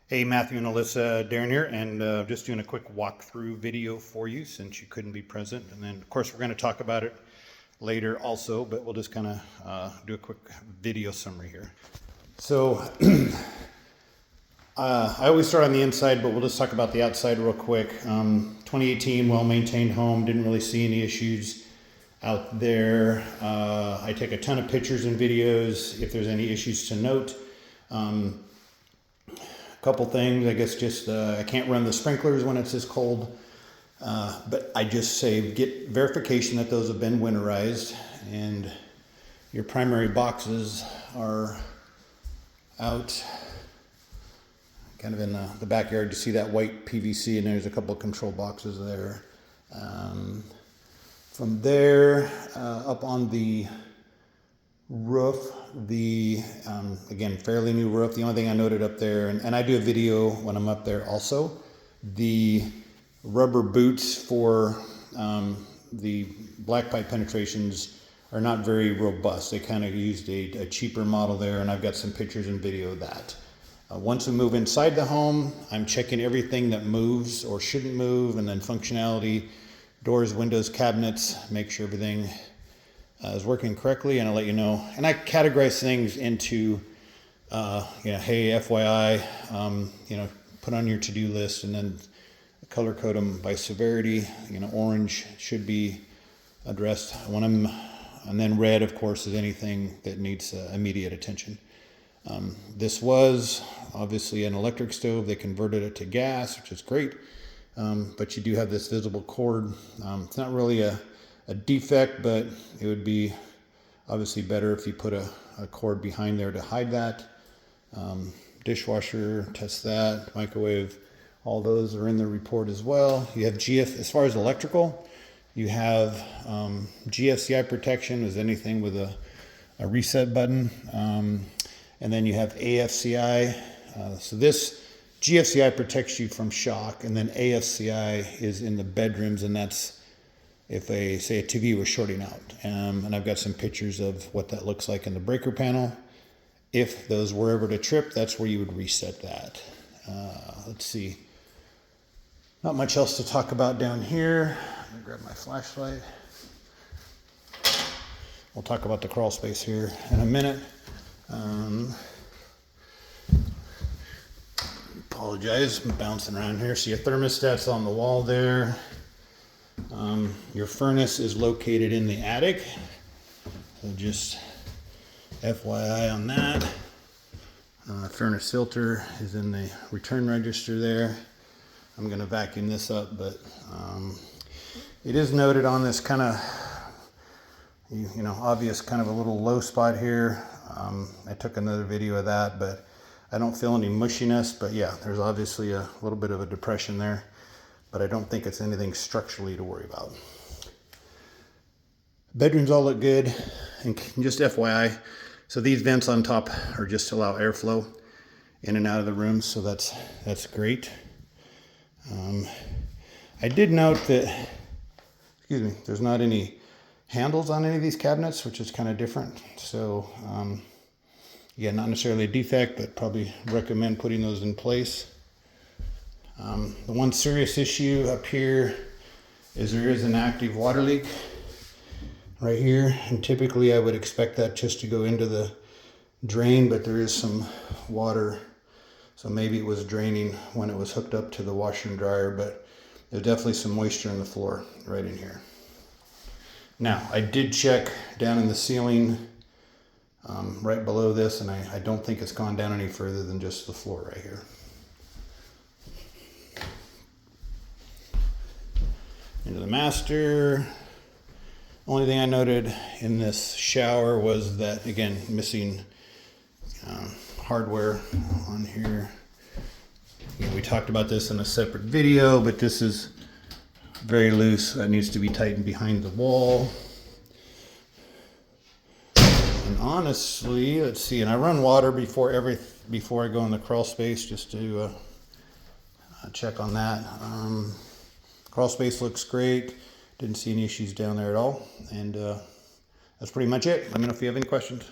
Hey, Matthew and Alyssa, Darren here, and just doing a quick walkthrough video for you since you couldn't be present. And then, of course, we're going to talk about it later also, but we'll just kind of do a quick video summary here. So I always start on the inside, but we'll just talk about the outside real quick. 2018, well-maintained home, didn't really see any issues out there. I take a ton of pictures and videos if there's any issues to note. Couple things, I guess just I can't run the sprinklers when it's this cold, but I just say get verification that those have been winterized and your primary boxes are out kind of in the backyard. You see that white PVC and there's a couple of control boxes there. From there up on the roof, again, fairly new roof. The only thing I noted up there, and I do a video when I'm up there also, the rubber boots for the black pipe penetrations are not very robust. They kind of used a cheaper model there, and I've got some pictures and video of that. Once we move inside the home, I'm checking everything that moves or shouldn't move, and then functionality, doors, windows, cabinets, make sure everything is working correctly, and I'll let you know. And I categorize things into, hey, FYI, put on your to-do list, and then color code them by severity. Orange should be addressed and then red, of course, is anything that needs immediate attention. This was obviously an electric stove. They converted it to gas, which is great, but you do have this visible cord. It's not really a defect, but it would be obviously better if you put a cord behind there to hide that. Dishwasher, test that. Microwave, all those are in the report as well. You have GF, as far as electrical, you have GFCI protection is anything with a reset button. And then you have AFCI. So this GFCI protects you from shock, and then AFCI is in the bedrooms, and that's if a TV was shorting out. And I've got some pictures of what that looks like in the breaker panel. If those were ever to trip, that's where you would reset that. Let's see. Not much else to talk about down here. Let me grab my flashlight. We'll talk about the crawl space here in a minute. Apologize, I'm bouncing around here. So your thermostat's on the wall there. Your furnace is located in the attic, so just FYI on that. Furnace filter is in the return register there. I'm going to vacuum this up, but it is noted on this kind of, obvious kind of a little low spot here. I took another video of that, but I don't feel any mushiness. But yeah, there's obviously a little bit of a depression there, but I don't think it's anything structurally to worry about. Bedrooms all look good, and just FYI, so these vents on top are just to allow airflow in and out of the rooms, so that's great. I did note that, there's not any handles on any of these cabinets, which is kind of different. So yeah, not necessarily a defect, but probably recommend putting those in place. The one serious issue up here is there is an active water leak right here, and typically I would expect that just to go into the drain, but there is some water, so maybe it was draining when it was hooked up to the washer and dryer, but there's definitely some moisture in the floor right in here. Now, I did check down in the ceiling right below this, and I don't think it's gone down any further than just the floor right here. Into the master. Only thing I noted in this shower was that, again, missing hardware on here. We talked about this in a separate video, but this is very loose. That needs to be tightened behind the wall. And honestly, let's see, and I run water before I go in the crawl space just to check on that. Crawl space looks great. Didn't see any issues down there at all. And that's pretty much it. Let me know if you have any questions.